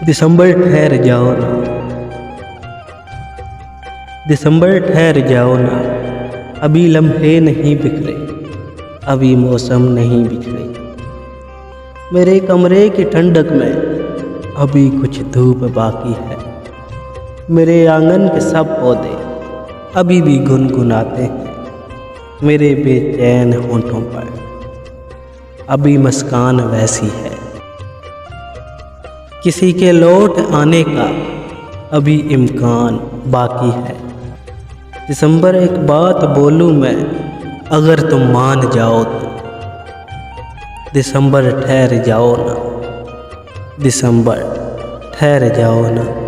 दिसंबर ठहर जाओ ना, दिसंबर ठहर जाओ ना, अभी लम्हे नहीं बिखरे, अभी मौसम नहीं बिछड़े। मेरे कमरे की ठंडक में अभी कुछ धूप बाकी है। मेरे आंगन के सब पौधे अभी भी गुनगुनाते हैं। मेरे बेचैन होंठों पर अभी मुस्कान वैसी है। किसी के लौट आने का अभी इम्कान बाकी है। दिसंबर एक बात बोलूं मैं, अगर तुम मान जाओ तो। दिसंबर ठहर जाओ ना, दिसंबर ठहर जाओ ना।